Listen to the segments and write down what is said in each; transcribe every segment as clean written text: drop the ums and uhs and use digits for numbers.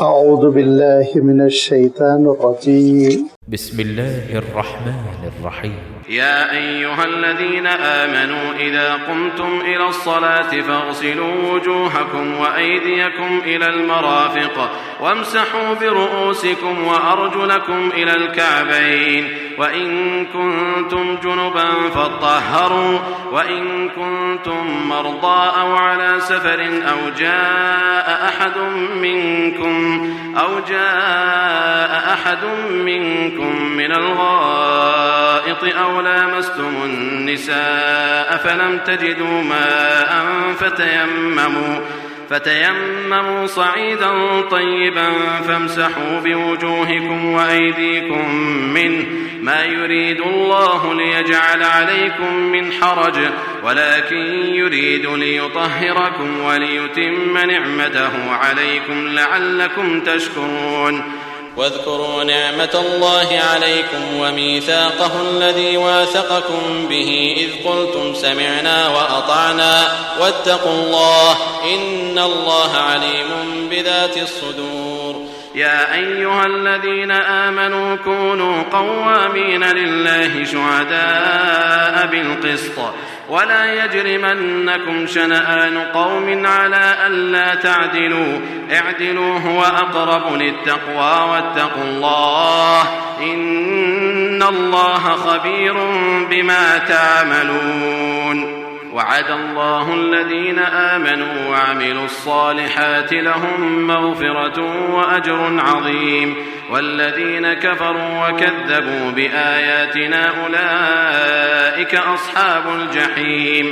أعوذ بالله من الشيطان الرجيم. بسم الله الرحمن الرحيم. يا أيها الذين آمنوا إذا قمتم إلى الصلاة فاغسلوا وجوهكم وأيديكم إلى المرافق وامسحوا برؤوسكم وأرجلكم إلى الكعبين وإن كنتم جنبا فاطهروا وإن كنتم مرضى أو على سفر أو جاء أحد منكم من الغائط أو لامستم النساء فلم تجدوا ماء فتيمموا صعيدا طيبا فامسحوا بوجوهكم وأيديكم منه ما يريد الله ليجعل عليكم من حرج ولكن يريد ليطهركم وليتم نعمته عليكم لعلكم تشكرون. واذكروا نعمة الله عليكم وميثاقه الذي واثقكم به إذ قلتم سمعنا وأطعنا واتقوا الله إن الله عليم بذات الصدور. يا أيها الذين آمنوا كونوا قوامين لله شهداء بالقسط ولا يجرمنكم شنآن قوم على ألا تعدلوا اعدلوا هو أقرب للتقوى واتقوا الله إن الله خبير بما تعملون. وعد الله الذين آمنوا وعملوا الصالحات لهم مغفرة وأجر عظيم والذين كفروا وكذبوا بآياتنا أولئك أصحاب الجحيم.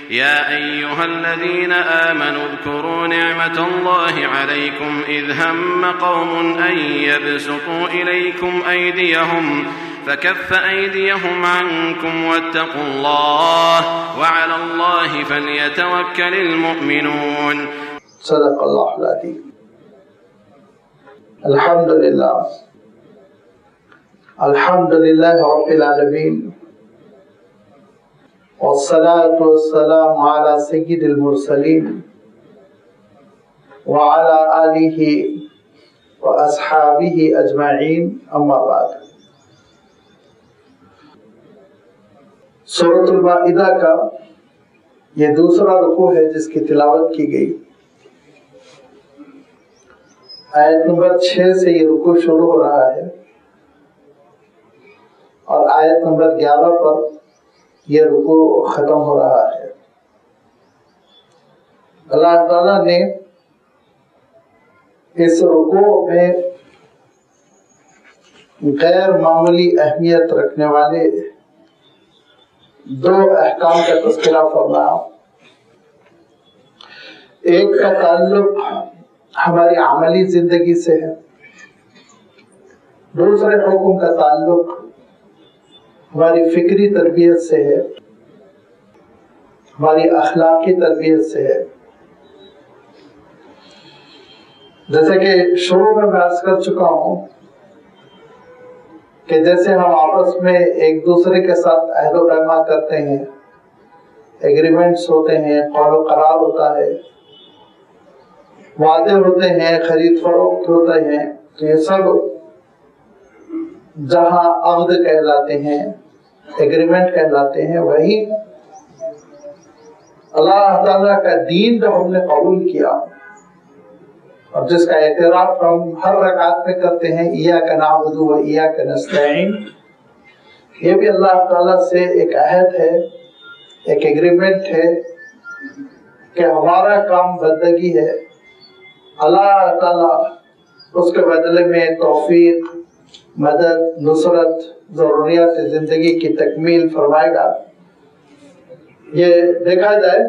يا أيها الذين آمنوا اذكروا نعمة الله عليكم إذ هم قوم أن يبسطوا إليكم أيديهم فكف أيديهم عنكم واتقوا الله وعلى الله فليتوكل المؤمنون. صدق الله العظيم. الحمد لله رب العالمين والصلاة والسلام على سيد المرسلين وعلى آله وأصحابه أجمعين أما بعد. سورۃ المائدہ کا یہ دوسرا رکوع ہے جس کی تلاوت کی گئی. آیت نمبر 6 سے یہ رکوع شروع ہو رہا ہے اور آیت نمبر 11 پر یہ رکوع ختم ہو رہا ہے. اللہ تعالیٰ نے اس رکوع میں غیر معمولی اہمیت رکھنے والے دو احکام کا تذکرہ فرمایا. ایک کا تعلق ہماری عملی زندگی سے ہے، دوسرے حکم کا تعلق ہماری فکری تربیت سے ہے، ہماری اخلاقی تربیت سے ہے. جیسے کہ شروع میں عرض کر چکا ہوں کہ جیسے ہم آپس میں ایک دوسرے کے ساتھ عہد و پیمان کرتے ہیں، ایگریمنٹس ہوتے ہیں، قول و قرار ہوتا ہے، وعدے ہوتے ہیں، خرید فروخت ہوتے ہیں، تو یہ سب جہاں عقد کہلاتے ہیں، ایگریمنٹ کہلاتے ہیں، وہی اللہ تعالیٰ کا دین جو ہم نے قبول کیا اور جس کا اعتراف ہم ہر رکعت میں کرتے ہیں، ایاک نعبد و ایاک نستعین، یہ بھی اللہ تعالیٰ سے ایک عہد ہے، ایک ایگریمنٹ ہے کہ ہمارا کام بندگی ہے. اللہ تعالیٰ اس کے بدلے میں توفیق، مدد، نصرت، ضروریات زندگی کی تکمیل فرمائے گا. یہ دیکھا جائے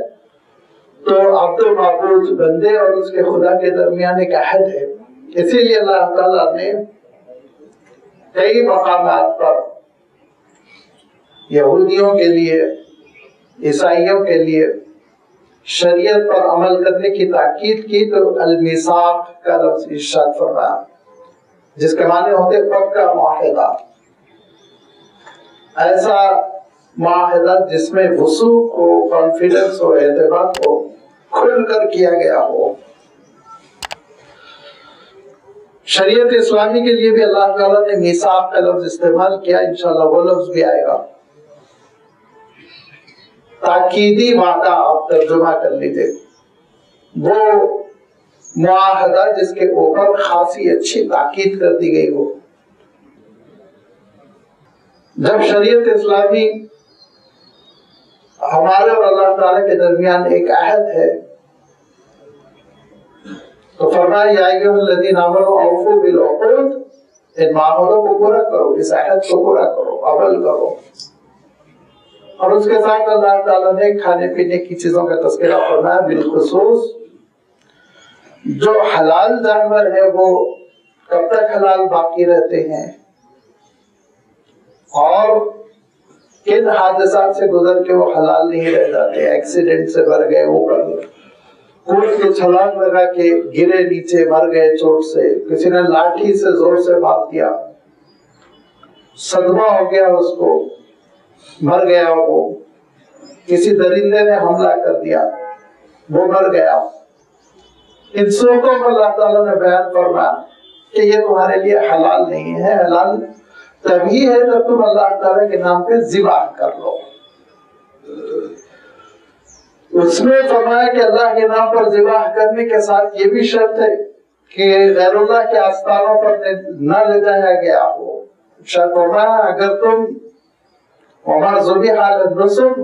تو عبد و معبود بندے اور اس کے خدا کے درمیان ایک عہد ہے. اسی لیے اللہ تعالیٰ نے کئی مقامات پر یہودیوں کے لیے، عیسائیوں کے لیے شریعت پر عمل کرنے کی تاکید کی تو المیثاق کا لفظ ارشاد فرمایا، جس کے معنی ہوتے پکا معاہدہ. ایسا معاہدہ جس میں وثوق ہو، کانفیڈنس ہو، اعتماد ہو، کھل کر کیا گیا ہو. شریعت اسلامی کے لیے بھی اللہ تعالیٰ نے میثاق کا لفظ استعمال کیا، انشاءاللہ وہ لفظ بھی آئے گا۔ تاکیدی وعدہ آپ ترجمہ کر لیجیے، وہ معاہدہ جس کے اوپر خاصی اچھی تاکید کر دی گئی ہو۔ جب شریعت اسلامی ہمارے اور اللہ تعالیٰ کے درمیان ایک عہد ہے تو فرمایا یا ایھا الذین آمنوا اوفوا بالعقود، ان معاہدوں کو پورا کرو، اس عہد کو پورا کرو، عمل کرو۔ اور اس کے ساتھ اللہ تعالیٰ نے کھانے پینے کی چیزوں کا تذکرہ فرمایا، بالخصوص جو حلال جانور ہے وہ کب تک حلال باقی رہتے ہیں اور کن حادثات سے گزر کے وہ حلال نہیں رہ جاتے، ایکسیڈنٹ سے مر گئے، اوپر کود کے چھلانگ لگا کے گرے نیچے مر گئے چوٹ سے، کسی نے لاٹھی سے زور سے مار دیا، صدمہ ہو گیا اس کو، مر گیا، وہ کسی درندے نے حملہ کر دیا وہ مر گیا۔ ان صورتوں کو اللہ تعالیٰ نے بیان فرمایا کہ یہ تمہارے لیے حلال نہیں ہے، حلال تبھی ہے جب تم اللہ تعالیٰ کے نام پہ ذبح کر لو۔ اس میں فرمایا کہ اللہ کے نام پر ذبح کرنے کے ساتھ یہ بھی شرط ہے کہ غیر اللہ کے آستانوں پر نہ لے جایا گیا ہو۔ شرط فرمایا اگر تم وما ذبح علی النصب،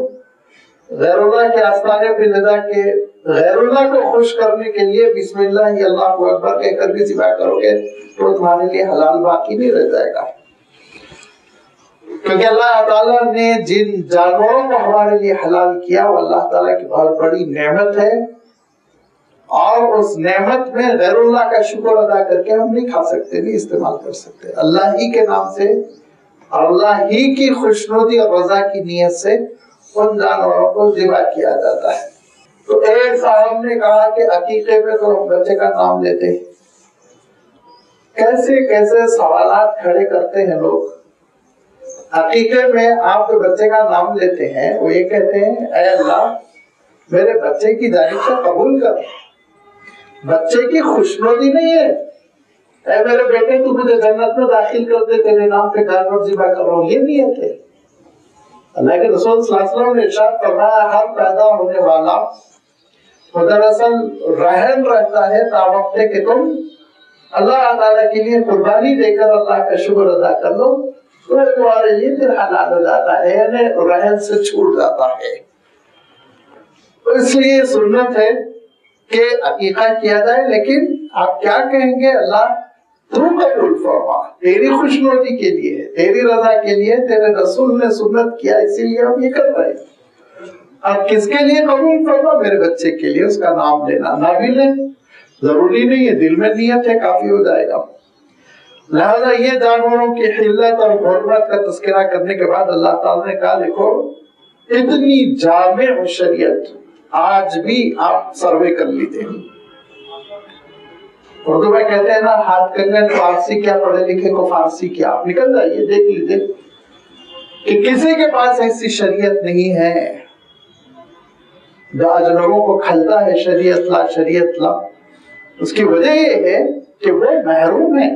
غیر اللہ کے آستانے پہ لے جا کے غیر اللہ کو خوش کرنے کے لیے بسم اللہ اللہ اکبر کہہ کر بھی ذبح کرو گے تو تمہارے لیے حلال باقی نہیں رہ جائے گا، کیونکہ اللہ تعالیٰ نے جن جانوروں کو ہمارے لیے حلال کیا وہ اللہ تعالیٰ کی بہت بڑی نعمت ہے، اور اس نعمت میں غیر اللہ کا شکر ادا کر کے ہم نہیں کھا سکتے، نہیں استعمال کر سکتے۔ اللہ ہی کے نام سے اور اللہ ہی کی خوشنودی اور رضا کی نیت سے ان جانوروں کو ذبح کیا جاتا ہے۔ تو ایک صاحب نے کہا کہ عقیقے پہ تو ہم بچے کا نام لیتے ہیں، کیسے کیسے سوالات کھڑے کرتے ہیں لوگ۔ عقیقے میں آپ جو بچے کا نام لیتے ہیں وہ یہ کہتے ہیں اے اللہ میرے بچے کی جانب سے قبول کر، بچے کی خوشنودی نہیں ہے اے میرے بیٹے تو مجھے جنت میں داخل کر دے، تیرے نام پہ جانور ذبح کر رہا ہوں، یہ نیت ہے۔ اللہ کے رسول صلی اللہ علیہ وسلم نے ارشاد فرمایا ہر پیدا ہونے والا وہ دراصل رہن رہتا ہے تا وقت کہ تم اللہ تعالیٰ کے لیے قربانی دے کر اللہ کا شکر ادا کر لو تو تمہارے لیے پھر حلال ہو جاتا ہے، یعنی رہن سے چھوٹ جاتا ہے۔ اس لیے سنت ہے کہ عقیقہ کیا جائے، لیکن آپ کیا کہیں گے اللہ تو قبول فرما، تیری خوشنودی کے لیے، تیری رضا کے لیے، تیرے رسول نے سنت کیا اسی لیے ہم یہ کر رہے ہیں۔ اب کس کے لیے قبول فرما؟ میرے بچے کے لیے، اس کا نام لینا، نہ بھی لیں ضروری نہیں ہے، دل میں نیت ہے کافی ہو جائے گا۔ لہذا یہ جانوروں کی حلت اور حرمت کا تذکرہ کرنے کے بعد اللہ تعالیٰ نے کہا دیکھو اتنی جامع شریعت آج بھی آپ سروے کر لیجیے۔ اردو میں کہتے ہیں نا ہاتھ کنگن فارسی کیا، پڑھے لکھے کو فارسی کیا، آپ نکل جائیے دیکھ لیجیے کہ کسی کے پاس ایسی شریعت نہیں ہے جو آج لوگوں کو کھلتا ہے شریعت لا شریعت لا۔ اس کی وجہ یہ ہے کہ وہ محروم ہیں،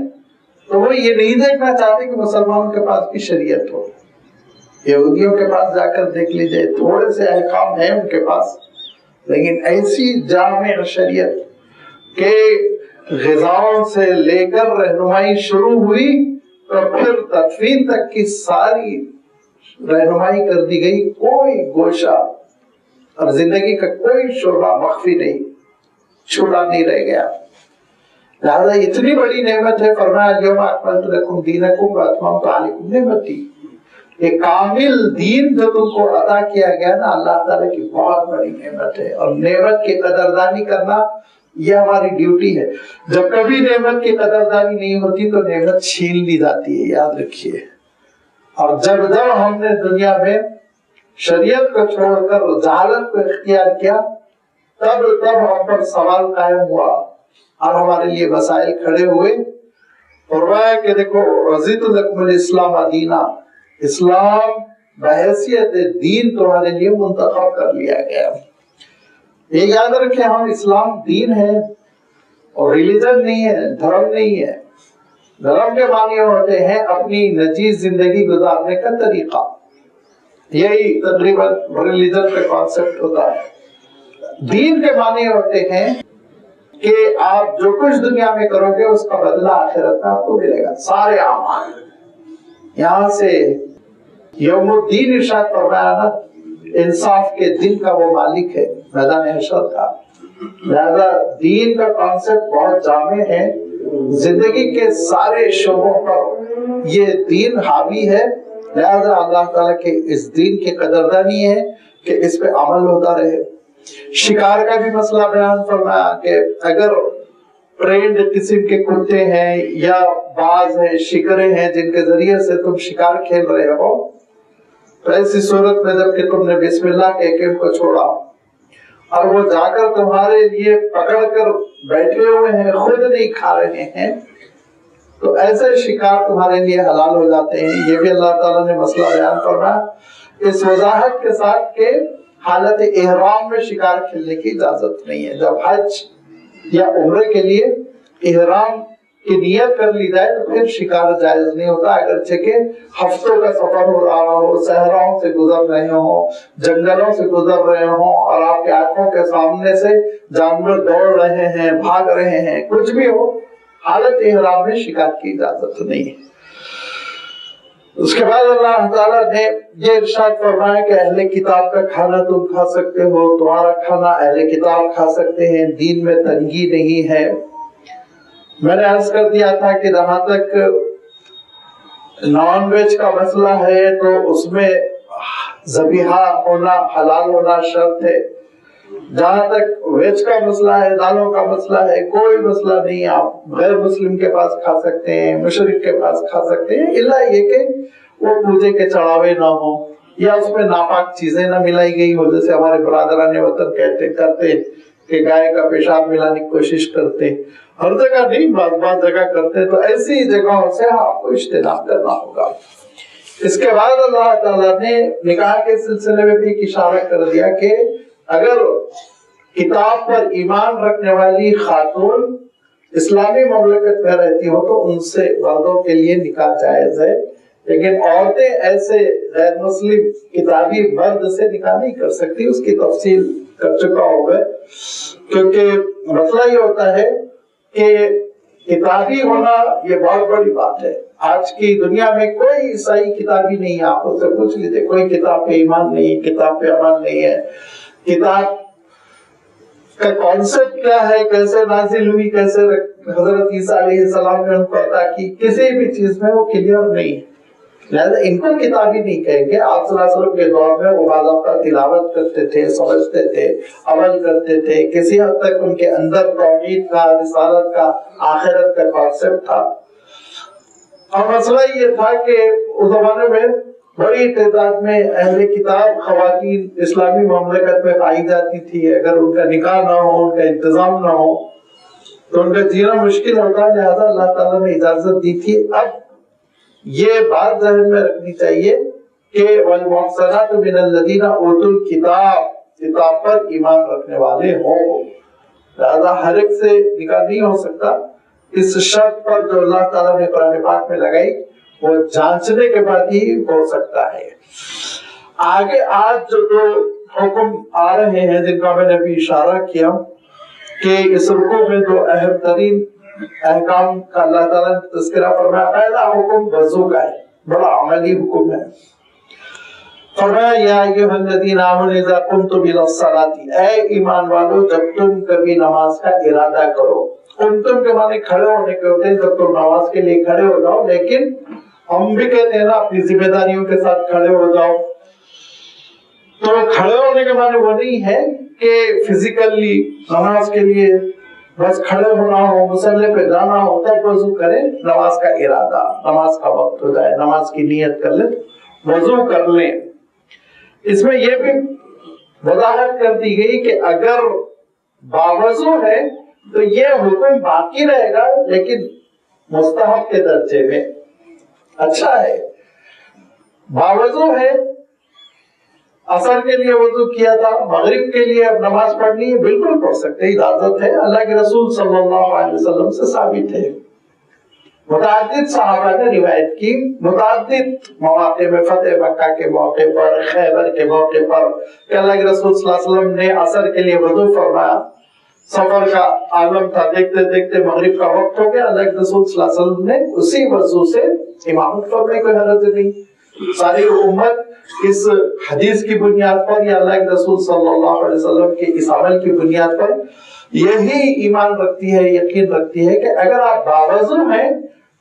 تو وہ یہ نہیں دیکھنا چاہتے کہ مسلمانوں کے پاس بھی شریعت ہو۔ یہودیوں کے پاس جا کر دیکھ لیجئے، تھوڑے سے احکام ہیں ان کے پاس، لیکن ایسی جامع شریعت کہ غذاؤں سے لے کر رہنمائی شروع ہوئی تو پھر تدفین تک کی ساری رہنمائی کر دی گئی، کوئی گوشہ اور زندگی کا کوئی شعبہ مخفی نہیں، چھوٹا نہیں رہ گیا۔ لہذا اتنی بڑی نعمت ہے، فرمایا الیوم اکملت لکم دینکم واتممت علیکم نعمتی، یہ کامل دین جو تم کو عطا کیا گیا نا اللہ تعالیٰ کی بہت بڑی نعمت ہے، اور نعمت کی قدردانی کرنا یہ ہماری ڈیوٹی ہے۔ جب کبھی نعمت کی قدردانی نہیں ہوتی تو نعمت چھین لی جاتی ہے، یاد رکھیے۔ اور جب جب ہم نے دنیا میں شریعت کو چھوڑ کر جہالت کو اختیار کیا تب ہم پر سوال قائم ہوا اور ہمارے لیے مسائل کھڑے ہوئے۔ فرمایا کہ دیکھو رضیت لکم الاسلام دینا، اسلام بحیثیت دین تمہارے لیے منتخب کر لیا گیا۔ یہ یاد رکھیں ہم اسلام دین ہے اور ریلیجن نہیں ہے، دھرم نہیں ہے۔ دھرم کے معنی ہوتے ہیں اپنی نجی زندگی گزارنے کا طریقہ. یہی تقریباً ریلیجن کا کانسیپٹ ہوتا ہے. دین کے معنی ہوتے ہیں کہ آپ جو کچھ دنیا میں کرو گے اس کا بدلہ آخرت میں آپ کو ملے گا. سارے اعمال یہاں سے یوم الدین ارشاد فرمایا نا، انصاف کے دن کا وہ مالک ہے میدان حشر کا. لہذا دین کا کانسیپٹ بہت جامع ہے، زندگی کے سارے شعبوں پر یہ دین حاوی ہے. لہذا اللہ تعالیٰ کے اس دین کی قدردانی ہے کہ اس پہ عمل ہوتا رہے. شکار کا بھی مسئلہ بیان فرمایا کہ اگر ٹرینڈ قسم کے کتے ہیں یا باز ہیں، شکرے ہیں جن کے ذریعے سے تم شکار کھیل رہے ہو، تو ایسی صورت میں جب کہ تم نے بسم اللہ کہہ کے ان کو چھوڑا اور وہ جا کر تمہارے لیے پکڑ کر بیٹھے ہوئے ہیں، خود نہیں کھا رہے ہیں، تو ایسے شکار تمہارے لیے حلال ہو جاتے ہیں. یہ بھی اللہ تعالیٰ نے مسئلہ بیان فرمایا اس وضاحت کے ساتھ کہ حالت احرام میں شکار کھیلنے کی اجازت نہیں ہے. جب حج یا عمرے کے لیے احرام کی نیت کر لی جائے تو پھر شکار جائز نہیں ہوتا، اگرچہ کہ ہفتوں کا سفر ہو رہا ہو، صحراؤں سے گزر رہے ہوں، جنگلوں سے گزر رہے ہوں اور آپ کی آنکھوں کے سامنے سے جانور دوڑ رہے ہیں، بھاگ رہے ہیں، کچھ بھی ہو، حالت احرام میں شکار کی اجازت نہیں ہے. اس کے بعد اللہ تعالیٰ نے یہ ارشاد فرمایا کہ اہل کتاب کا کھانا تم کھا سکتے ہو، تمہارا کھانا اہل کتاب کھا سکتے ہیں، دین میں تنگی نہیں ہے. میں نے عرض کر دیا تھا کہ جہاں تک نان ویج کا مسئلہ ہے تو اس میں ذبیحہ ہونا، حلال ہونا شرط ہے. جہاں تک ویج کا مسئلہ ہے، دالوں کا مسئلہ ہے، کوئی مسئلہ نہیں. آپ غیر مسلم کے پاس کھا سکتے ہیں، مشرک کے پاس کھا سکتے ہیں، الا یہ کہ وہ پوجے کے چڑھاوے نہ ہو یا اس میں ناپاک چیزیں نہ ملائی گئی ہو. جیسے ہمارے برادران وطن کرتے کہ گائے کا پیشاب ملانے کی کوشش کرتے، ہر جگہ نہیں، بعض جگہ کرتے، تو ایسی جگہوں سے آپ کو اجتناب کرنا ہوگا. اس کے بعد اللہ تعالیٰ نے نکاح کے سلسلے میں بھی ایک اشارہ کر دیا کہ اگر کتاب پر ایمان رکھنے والی خاتون اسلامی مملکت میں رہتی ہو تو ان سے مردوں کے لیے نکاح جائز ہے، لیکن عورتیں ایسے غیر مسلم کتابی مرد سے نکاح نہیں کر سکتی. اس کی تفصیل کر چکا ہوگا، کیونکہ مسئلہ یہ ہوتا ہے کہ کتابی ہونا یہ بہت بڑی بات ہے. آج کی دنیا میں کوئی عیسائی کتابی نہیں ہے. آپ اس سے پوچھ لیجیے، کوئی کتاب پہ ایمان نہیں، کتاب پہ عمل نہیں ہے. کتاب کا کانسیپٹ کیا ہے، کیسے نازل ہوئی، کیسے حضرت عیسیٰ علیہ السلام نے ان کو عطا کی، کسی بھی چیز میں وہ کلیئر نہیں ہے. لہذا ان کو کتابی نہیں کہیں گے. آپ صلی اللہ علیہ وسلم کے دور میں وہ باضابطہ تلاوت کرتے تھے، سمجھتے تھے، عمل کرتے تھے. کسی حد تک ان کے اندر توحید کا، رسالت کا، آخرت کا کانسیپٹ تھا. اور مسئلہ یہ تھا کہ اس زمانے میں بڑی تعداد میں اہل کتاب خواتین اسلامی مملکت میں پائی جاتی تھی. اگر ان کا نکاح نہ ہو، ان کا انتظام نہ ہو تو ان کا جینا مشکل ہوتا. لہذا اللہ تعالیٰ نے اجازت دی تھی. اب یہ بات ذہن میں رکھنی چاہیے کہ والمحصنات من الذین اوتوا الکتاب، کتاب پر ایمان رکھنے والے ہوں. لہذا ہر ایک سے نکاح نہیں ہو سکتا. اس شرط پر جو اللہ تعالیٰ نے قرآن پاک میں لگائی وہ جانچنے کے بعد ہی ہو سکتا ہے. آگے آج جو دو حکم آ رہے ہیں جن کا میں نے بھی اشارہ کیا کہ اس رکوع میں جو اہم ترین احکام کا اللہ تعالیٰ نے تذکرہ فرمایا. پہلا حکم وضو کا ہے، بڑا عملی حکم ہے. فرمایا یا ایھا الذین آمنوا اذا قمتم الی الصلاۃ، اے ایمان والو جب تم کبھی نماز کا ارادہ کرو. قمتم کے معنی کھڑے ہونے کے ہوتے ہیں، جب تم نماز کے لیے کھڑے ہو جاؤ. لیکن ہم بھی کہتے ہیں نا اپنی ذمہ داریوں کے ساتھ کھڑے ہو جاؤ. تو کھڑے ہونے کے معنی وہ نہیں ہے کہ فزیکلی نماز کے لیے بس کھڑے ہونا ہو، مصلی پہ جانا ہو تب وضو کریں. نماز کا ارادہ، نماز کا وقت ہو جائے، نماز کی نیت کر لیں، وضو کر لیں. اس میں یہ بھی وضاحت کر دی گئی کہ اگر باوضو ہے تو یہ حکم باقی رہے گا لیکن مستحب کے درجے میں. اچھا ہے، باوضو ہے، عصر کے لیے وضو کیا تھا، مغرب کے لیے اب نماز پڑھنی ہے، بالکل پڑھ سکتے، اجازت ہے. اللہ کے رسول صلی اللہ علیہ وسلم سے ثابت ہے. متعدد صحابہ نے روایت کی، متعدد مواقع میں، فتح مکہ کے موقع پر، خیبر کے موقع پر، کہ اللہ کے رسول صلی اللہ علیہ وسلم نے عصر کے لیے وضو فرمایا، سفر کا عالم تھا، دیکھتے دیکھتے مغرب کا وقت ہو گیا، اللہ کے رسول صلی اللہ علیہ وسلم نے اسی وضو سے امامت فرمائی، کوئی حرج نہیں۔ ساری امت اس حدیث کی بنیاد پر یا اللہ کے رسول صلی اللہ علیہ وسلم کے اس عمل کی بنیاد پر یہی ایمان رکھتی ہے، یقین رکھتی ہے کہ اگر آپ باوضو ہیں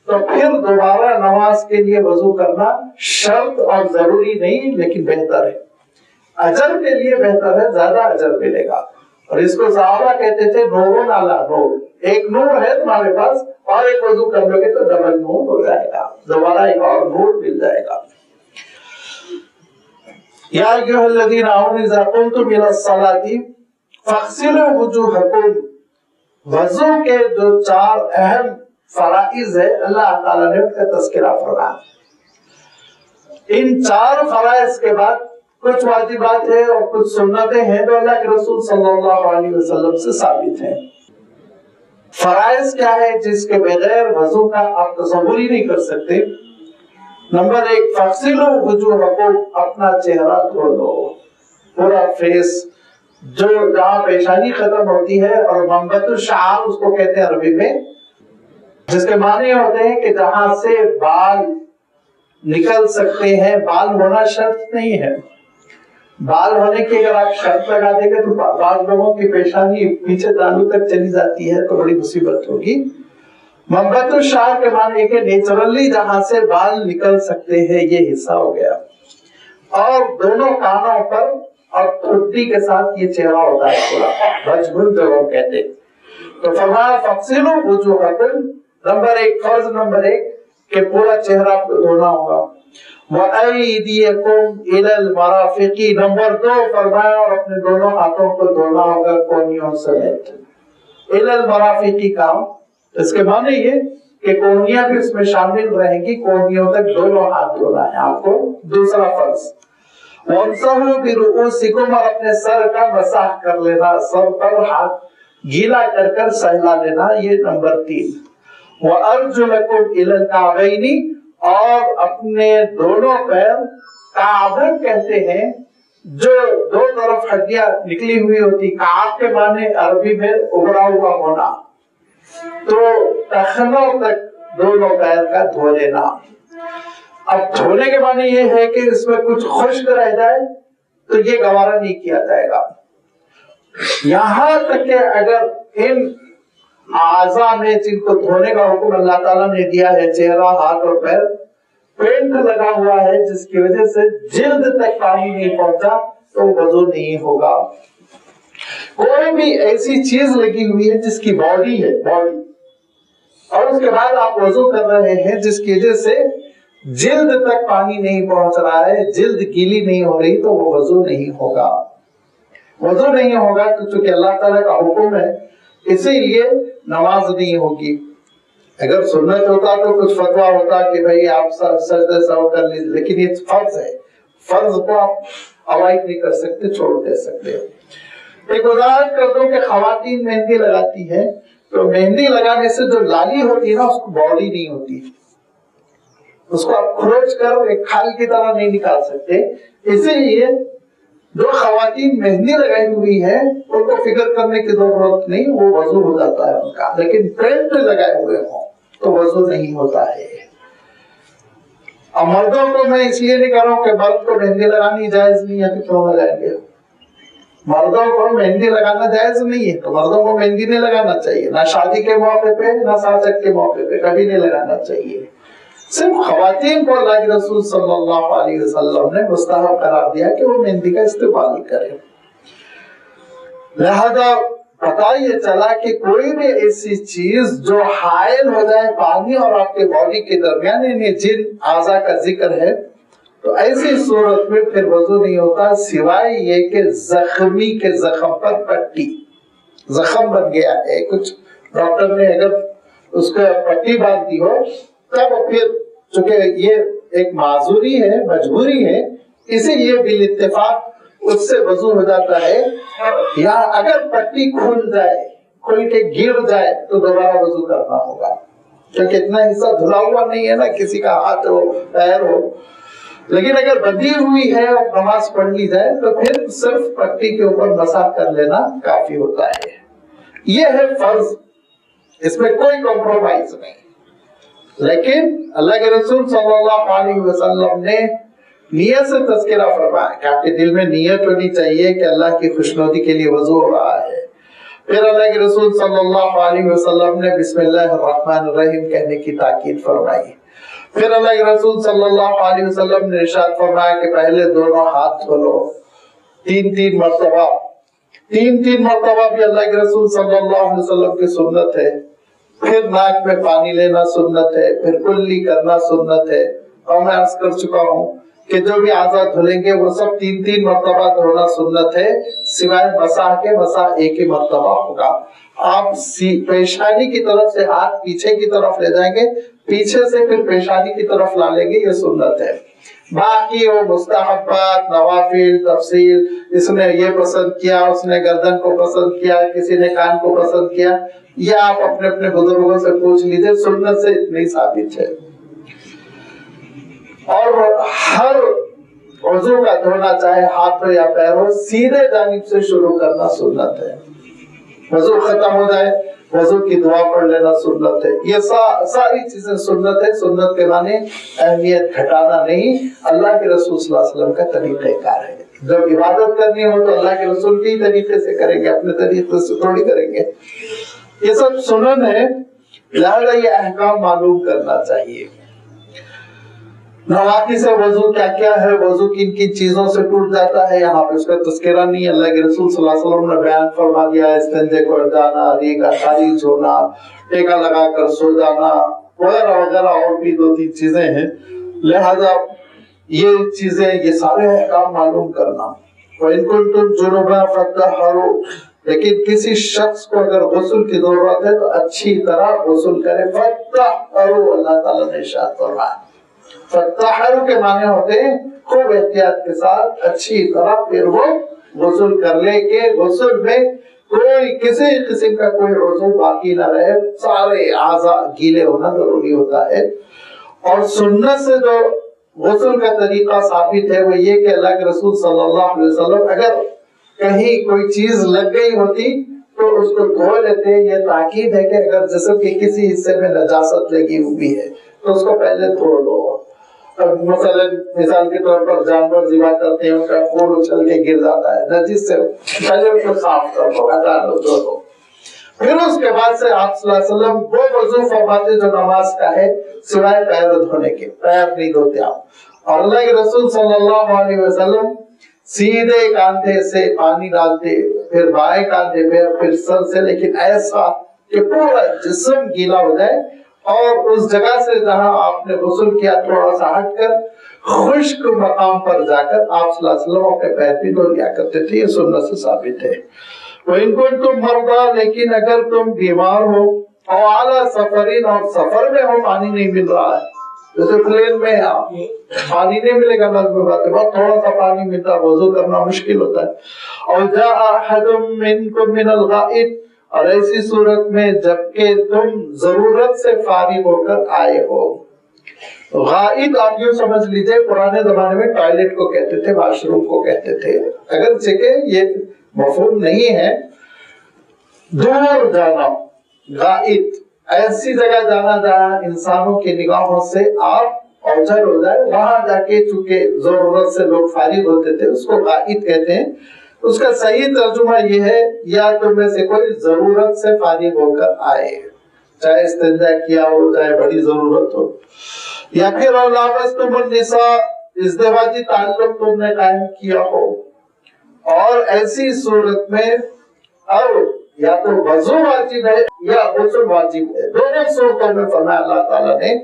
تو پھر دوبارہ نماز کے لیے وضو کرنا شرط اور ضروری نہیں، لیکن بہتر ہے، اجر کے لیے بہتر ہے، زیادہ اجر ملے گا۔ اور اس کو صحابہ کہتے تھے نورون علی نور، ایک نور ہے تمہارے پاس اور ایک وضو کر لو گے تو ڈبل نور ہو جائے گا، دوبارہ ایک اور نور مل جائے گا۔ یا ایھا الذین آمنوا اذا قمتم الی الصلاۃ فاغسلوا وجوہکم، وضو کے جو 4 اہم فرائض ہے اللہ تعالیٰ نے ان کا تذکرہ فرمایا۔ ان 4 فرائض کے بعد کچھ واجبات ہیں اور کچھ سنتیں ہیں جو اللہ کے رسول صلی اللہ علیہ وسلم سے ثابت ہیں۔ فرائض کیا ہے جس کے بغیر وضو کا آپ تصور ہی نہیں کر سکتے؟ نمبر 1، فاغسلوا وجوہکم، اپنا چہرہ دھو لو، پورا فیس، جو جہاں پیشانی ختم ہوتی ہے، اور منبت الشعر اس کو کہتے ہیں عربی میں، جس کے معنی ہوتے ہیں کہ جہاں سے بال نکل سکتے ہیں۔ بال ہونا شرط نہیں ہے، بال ہونے کی اگر آپ شرط لگا دیں گے تو بعض لوگوں کی پیشانی پیچھے تانوں تک چلی جاتی ہے تو بڑی مصیبت ہوگی۔ منبت الشعر کے معنی کہ نیچرلی جہاں سے بال نکل سکتے ہیں یہ حصہ ہو گیا، اور دونوں کانوں پر اور ٹھڈی کے ساتھ یہ چہرہ ہوتا ہے پورا، بجبل جو لوگ کہتے ہیں۔ تو فرمایا فاغسلوا وجوہکم، نمبر 1، فرض نمبر 1 کہ پورا چہرہ آپ کو دھونا ہوگا۔ وَأَيْدِيَكُمْ إِلَى الْمَرَافِقِ، نمبر 2 فرمایا اور اپنے دونوں ہاتھوں کو دھونا ہوگا کونیوں سمیت۔ إِلَى الْمَرَافِقِ کا اس کے معنی یہ کہ کونیاں بھی اس میں شامل رہیں گی، کونیوں تک دونوں ہاتھ دھونا ہے آپ کو۔ دوسرا فرض، وَامْسَحُوا بِرُؤُوسِكُمْ، اور اپنے سر کا مسح کر لینا، سر پر ہاتھ گیلا کر کر سہلا لینا، یہ نمبر 3۔ وَأَرْجُلَكُمْ إِلَى الْكَعْبَيْنِ، اور اپنے دونوں پیر، کعبہ کہتے ہیں جو 2 طرف ہڈیاں نکلی ہوئی ہوتی، کعب کے معنی عربی میں ابھرا ہوا ہونا، تو ٹخنوں تک دونوں پیر کا دھو لینا۔ اب دھونے کے معنی یہ ہے کہ اس میں کچھ خشک رہ جائے تو یہ گوارا نہیں کیا جائے گا، یہاں تک کہ اگر ان اعضاء میں جن کو دھونے کا حکم اللہ تعالیٰ نے دیا ہے، چہرہ، ہاتھ اور پیر، پینٹ لگا ہوا ہے جس کی وجہ سے جلد تک پانی نہیں پہنچا تو وضو نہیں ہوگا۔ کوئی بھی ایسی چیز لگی ہوئی ہے جس کی باڈی ہے، باڈی، اور اس کے بعد آپ وضو کر رہے ہیں جس کی وجہ سے جلد تک پانی نہیں پہنچ رہا ہے، جلد گیلی نہیں ہو رہی، تو وہ وضو نہیں ہوگا۔ وضو نہیں ہوگا تو چونکہ اللہ تعالیٰ کا حکم ہے اسی لیے نماز نہیں ہوگی۔ اگر سنت ہوتا تو کچھ فتویٰ ہوتا کہ بھئی آپ سجدہ سہو کر لیجیے، لیکن یہ فرض ہے، فرض کو آپ اوائڈ نہیں کر سکتے، چھوڑ دے سکتے۔ ایک وضاحت کر دوں کہ خواتین مہندی لگاتی ہیں تو مہندی لگانے سے جو لالی ہوتی ہے نا اس کو باڈی نہیں ہوتی، اس کو آپ کھروچ کر ایک کھال کی طرح نہیں نکال سکتے، اسی لیے جو خواتین مہندی لگائی ہوئی ہے ان کو فکر کرنے کی ضرورت نہیں، وہ وضو ہو جاتا ہے ان کا، لیکن پینٹ لگائے ہوئے ہوں تو وضو نہیں ہوتا ہے۔ اور مردوں کو میں اس لیے نہیں کہہ رہا ہوں کہ مرد کو مہندی لگانی جائز نہیں ہے، کہ کیوں لگائیں گے؟ مردوں کو مہندی لگانا جائز نہیں ہے تو مردوں کو مہندی نہیں لگانا چاہیے، نہ شادی کے موقع پہ نہ ساچک کے موقع پہ، کبھی نہیں لگانا چاہیے۔ صرف خواتین کو اللہ کے رسول صلی اللہ علیہ وسلم نے مستحب قرار دیا کہ وہ مہندی کا استعمال کریں۔ لہذا پتہ یہ چلا کہ کوئی بھی ایسی چیز جو حائل ہو جائے پانی اور آپ کے باڈی کے درمیان، یعنی جن اعضاء کا ذکر ہے، تو ایسی صورت میں پھر وضو نہیں ہوتا، سوائے یہ کہ زخمی کے زخم پر پٹی، زخم بن گیا ہے کچھ، ڈاکٹر نے اگر اس کو پٹی باندھ دی ہو تب پھر، چونکہ یہ ایک معذوری ہے، مجبوری ہے، اسی لیے بالاتفاق اس سے وضو ہو جاتا ہے۔ یا اگر پٹی کھل جائے، کھل کے گر جائے تو دوبارہ وضو کرنا ہوگا۔ کیونکہ اتنا حصہ دھلا ہوا نہیں ہے نا، کسی کا ہاتھ ہو پیر ہو. لیکن اگر بندھی ہوئی ہے اور نماز پڑھ لی جائے تو پھر صرف پٹی کے اوپر مسح کر لینا کافی ہوتا ہے. یہ ہے فرض، اس میں کوئی کمپرومائز نہیں. لیکن اللہ کے رسول صلی اللہ علیہ وسلم نے نیت سے تذکرہ فرمایا کہ آپ کے دل میں نیت ہونی چاہیے کہ اللہ کی خوشنودی کے لیے وضو ہو رہا ہے. پھر اللہ کے رسول صلی اللہ علیہ وسلم نے بسم اللہ الرحمن الرحیم کہنے کی تاکید فرمائی. پھر اللہ کے رسول صلی اللہ علیہ وسلم نے ارشاد فرمایا کہ پہلے دونوں ہاتھ دھو لو 3 مرتبہ. 3 مرتبہ بھی اللہ کے رسول صلی اللہ علیہ وسلم کی سنت ہے. پھر ناک میں پانی لینا سنت ہے، پھر کلی کرنا سنت ہے. اور میں عرض کر چکا ہوں کہ جو بھی اعضاء دھلیں گے وہ سب 3 مرتبہ دھونا سنت ہے، سوائے مسح کے. مسح ایک ہی مرتبہ ہوگا. آپ پیشانی کی طرف سے ہاتھ پیچھے کی طرف لے جائیں گے، پیچھے سے پھر پیشانی کی طرف لا لیں گے، یہ سنت ہے. باقی وہ مستحبات، نوافل، تفصیل، اس نے یہ پسند کیا، اس نے گردن کو پسند کیا، کسی نے کان کو پسند کیا، یہ آپ اپنے اپنے بزرگوں سے پوچھ لیجئے. سنت سے اتنی ثابت ہے. اور ہر عضو کا دھونا چاہے ہاتھ ہو یا پیر ہو سیدھے جانب سے شروع کرنا سنت ہے. وضو ختم ہو جائے وضو کی دعا پڑھ لینا سنت ہے. یہ ساری چیزیں سنت ہے. سنت کے معنی اہمیت گھٹانا نہیں، اللہ کے رسول صلی اللہ علیہ وسلم کا طریقہ کار ہے. جب عبادت کرنی ہو تو اللہ کے رسول کی طریقے سے کریں گے، اپنے طریقے سے تھوڑی کریں گے. یہ سب سنن ہے، لہذا یہ احکام معلوم کرنا چاہیے. نواقی سے وضو کیا کیا ہے، وضو کن کن چیزوں سے ٹوٹ جاتا ہے، یہاں پہ اس کا تذکرہ نہیں. اللہ کے رسول صلی اللہ علیہ وسلم نے بیان فرما دیا ہے، استنجے کو ہٹانا، ریگ کا خارج ہونا، ٹیکا لگا کر سو جانا وغیرہ وغیرہ، اور بھی 2-3 چیزیں ہیں. لہذا یہ چیزیں، یہ سارے احکام معلوم کرنا. وَإِن كُنتُمْ جُنُبًا فَاطَّهَّرُوا، لیکن کسی شخص کو اگر غسل کی ضرورت ہے تو اچھی طرح غسل کرے. فَاطَّهَّرُوا، اللہ تعالیٰ نے ارشاد فرمایا. فَاطَّهَّرُوا کے معنی ہوتے ہیں خوب احتیاط کے ساتھ اچھی طرح پھر وہ غسل کر لے کہ غسل میں کوئی کسی قسم کا کوئی عضو باقی نہ رہے، سارے اعضاء گیلے ہونا ضروری ہوتا ہے. اور سنت سے جو غسل کا طریقہ ثابت ہے وہ یہ کہ اللہ کے رسول صلی اللہ علیہ وسلم اگر کہیں کوئی چیز لگ گئی ہوتی تو اس کو دھو لیتے. یہ تاکید ہے کہ اگر جسم کے کسی حصے میں نجاست لگی ہوئی ہے تو اس کو پہلے دھو لو. مثلا مثال کے طور پر جانور ذبح کرتے ہیں، ان کا خون اچھل کے گر جاتا ہے، نجس سے پہلے اس کو صاف کر لو، ہٹا لو، دھو لو. پھر اس کے بعد سے آپ صلی اللہ علیہ وسلم وہ وضو فرماتے جو نماز کا ہے، سوائے پیر دھونے کے. پیر نہیں دھوتے آپ. اور اللہ کے رسول صلی اللہ علیہ وسلم سیدھے کاندھے سے پانی ڈالتے، پھر بائیں کاندھے پہ، پھر سر سے، لیکن ایسا کہ پورا جسم گیلا ہو جائے. اور اس جگہ سے جہاں آپ نے غسل کیا تھوڑا سا ہٹ کر خشک مقام پر جا کر آپ صلی اللہ علیہ وسلم اپنے پیر بھی دھو لیا کرتے تھے. یہ سنت سے ثابت ہے. وَإِن كُنتُم مَرْضَىٰ، لیکن اگر تم بیمار ہو، اور اعلیٰ سفرین، اور سفر میں ہو، پانی نہیں مل رہا ہے، جیسے پلین میں آپ پانی نہیں ملے گا، لازمی بات ہے، بہت تھوڑا سا پانی ملتا ہے، وضو کرنا مشکل ہوتا ہے. اور جاء أحد منكم من الغائط، اور ایسی صورت میں جبکہ تم ضرورت سے فارغ ہو کر آئے ہو. غائط آپ یوں سمجھ لیجئے پرانے زمانے میں ٹوائلٹ کو کہتے تھے، واش روم کو کہتے تھے. اگرچہ کہ یہ مفہوم نہیں ہے. دور جانا، غائط ایسی جگہ جانا جہاں انسانوں کی نگاہوں سے آپ اوجھل ہو جائے، وہاں جا کے چونکہ ضرورت سے لوگ فارغ ہوتے تھے، اس کو غائط کہتے ہیں. اس کا صحیح ترجمہ یہ ہے یا تم میں سے کوئی ضرورت سے فارغ ہو کر آئے، چاہے استنجا کیا ہو، چاہے بڑی ضرورت ہو. یا پھر لامستم النساء، ازدواجی تعلق تم نے قائم کیا ہو، اور ایسی صورت میں اور یا تو وضو واجب ہے یا غسل واجب ہے. دونوں صورتوں میں فرمایا اللہ تعالیٰ نے،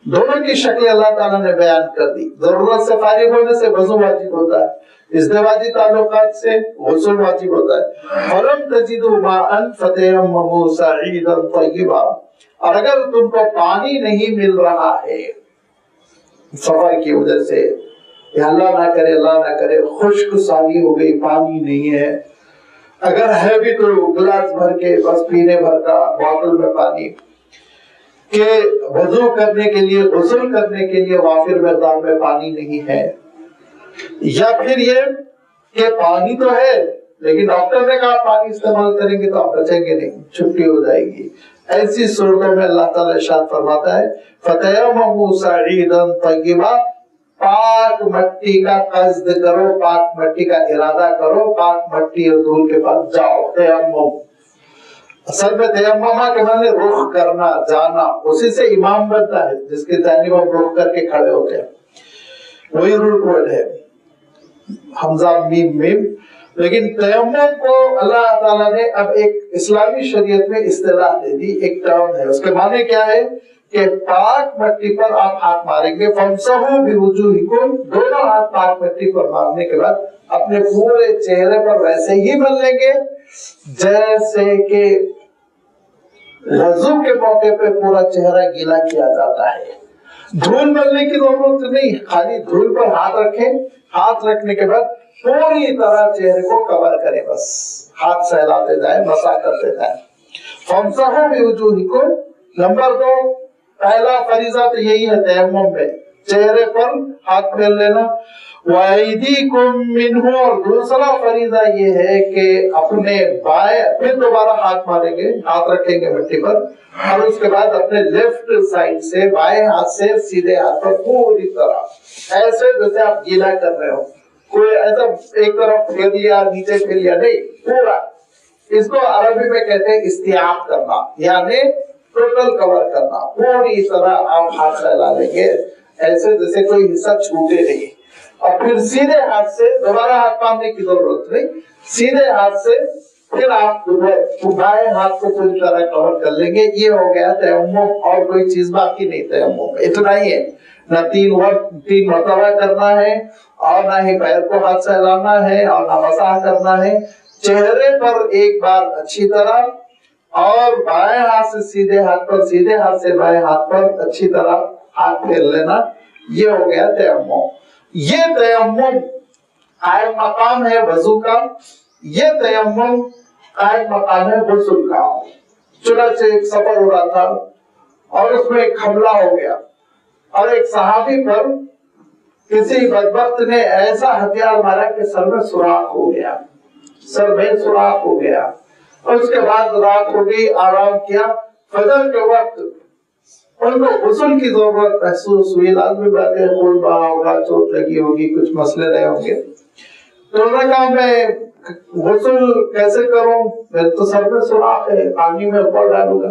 دونوں کی شکل اللہ تعالیٰ نے بیان کر دی. ضرورت سے فارغ ہونے سے وضو واجب ہوتا ہے، ازدواجی تعلقات سے غسل واجب ہوتا ہے. فَلَمْ تَجِدُوا مَاءً فَتَيَمَّمُوا صَعِيدًا طَيِّبًا، اور اگر تم کو پانی نہیں مل رہا ہے سفر کی وجہ سے، یا اللہ نہ کرے خشک سالی ہو گئی، پانی نہیں ہے، اگر ہے بھی تو گلاس بھر کے بس پینے بھر کا، بوتل میں پانی، کہ وضو کرنے کے لیے غسل کرنے کے لیے وافر مقدار میں پانی نہیں ہے، یا پھر یہ کہ پانی تو ہے لیکن ڈاکٹر نے کہا پانی استعمال کریں گے تو آپ بچیں گے نہیں، چھٹی ہو جائے گی، ایسی صورتوں میں اللہ تعالیٰ ارشاد فرماتا ہے فَتَيَمَّمُوا صَعِيدًا طَيِّبًا، پاک مٹی کا قصد کرو، پاک مٹی کا ارادہ کرو، پاک مٹی اور دھول کے پاس جاؤ۔ تیمم اصل میں تیممہ کے معنی رخ کرنا، جانا، اسی سے امام بنتا ہے جس کے جانب ہم رخ کر کے کھڑے ہوتے ہیں، وہی روٹ ورڈ ہے حمزہ میم میم۔ لیکن تیمم کو اللہ تعالیٰ نے اب ایک اسلامی شریعت میں اصطلاح دے دی، ایک ٹرم ہے، اس کے معنی کیا ہے کہ پاک مٹی پر آپ ہاتھ ماریں گے، فَامْسَحُوا بِوُجُوهِكُمْ، دونوں ہاتھ پاک مٹی پر مارنے کے بعد اپنے پورے چہرے پر ویسے ہی مل لیں گے جیسے کہ وضو کے موقع پہ پورا چہرہ گیلا کیا جاتا ہے۔ دھول ملنے کی ضرورت نہیں، خالی دھول پر ہاتھ رکھیں، ہاتھ رکھنے کے بعد پوری طرح چہرے کو کور کریں، بس ہاتھ سہلاتے جائیں، مسح کرتے جائیں۔ فَامْسَحُوا بِوُجُوهِكُمْ۔ نمبر 2، پہلا فریضہ تو یہی ہے تیمم میں، چہرے پر ہاتھ پھیر لینا، وَأَيْدِيكُمْ مِنْهُ، اور دوسرا فریضہ یہ ہے کہ اپنے بائیں، پھر دوبارہ ہاتھ ماریں گے، ہاتھ رکھیں گے مٹی پر، اور اس کے بعد اپنے لیفٹ سائڈ سے، بائیں ہاتھ سے سیدھے ہاتھ پر پوری طرح ایسے جیسے آپ گیلا کر رہے ہو، کوئی ایسا ایک طرف پھیر لیا نیچے پھیر لیا نہیں، پورا۔ اس کو عربی میں کہتے ہیں استیعاب کرنا، یعنی ٹوٹل کور کرنا، پوری طرح آپ ہاتھ پھیلا لیں گے ایسے جیسے کوئی حصہ چھوٹے نہیں، اور پھر سیدھے ہاتھ سے دوبارہ ہاتھ مارنے کی ضرورت نہیں، سیدھے ہاتھ سے پھر آپ بائیں ہاتھ کو پوری طرح کور کر لیں گے۔ یہ ہو گیا تیمم، اور کوئی چیز باقی نہیں تیمم، اتنا ہی ہے، نہ تین مرتبہ کرنا ہے، اور نہ ہی پیر کو ہاتھ سے ہلانا ہے، اور نہ مسح کرنا ہے، چہرے پر ایک بار اچھی طرح، اور بائیں ہاتھ سے سیدھے ہاتھ پر، سیدھے ہاتھ سے بائیں ہاتھ پر اچھی طرح ہاتھ پھیر لینا، یہ ہو گیا تیمم۔ یہ تیمم قائم مقام ہے وضو کا، یہ تیمم قائم مقام ہے غسل کا۔ چنانچہ ایک سفر ہو رہا تھا اور اس میں ایک حملہ ہو گیا، اور ایک صحابی پر کسی بدبخت نے ایسا ہتھیار مارا کہ سر میں سوراخ ہو گیا، سر میں سوراخ ہو گیا، اور اس کے بعد رات ہو گئی، آرام کیا، فجر کے وقت ان کو غسل کی ضرورت محسوس ہوئی، لازمی بات ہے خون بہا ہوگا، چوٹ لگی ہوگی، کچھ مسئلے رہے ہوں گے، تو انہوں نے کہا میں غسل کیسے کروں، میرے تو سر میں سوراخ ہے، پانی میں اوپر ڈالوں گا۔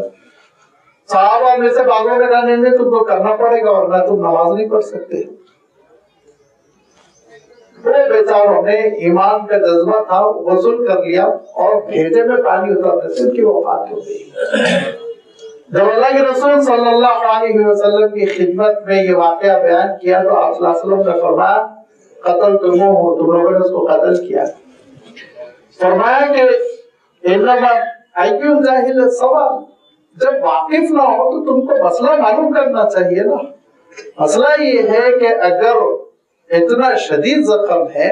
صحابہ میں سے بعضوں نے کہا نہیں تم کو کرنا پڑے گا، ورنہ تم نماز نہیں پڑھ سکتے۔ وہ بیچاروں نے ایمان کا جذبہ تھا، غسل کر لیا، اور بھیجے میں پانی اترنے سے ان کی وفات ہو گئی۔ جب اللہ کے رسول صلی اللہ علیہ وسلم کی خدمت میں یہ واقعہ بیان کیا تو آپ صلی اللہ علیہ وسلم نے فرمایا قتل تم ہو، تم لوگوں نے اس کو قتل کیا۔ فرمایا کہ انما ایکم جاہل سوال، جب واقف نہ ہو تو تم کو مسئلہ معلوم کرنا چاہیے نا۔ مسئلہ یہ ہے کہ اگر اتنا شدید زخم ہے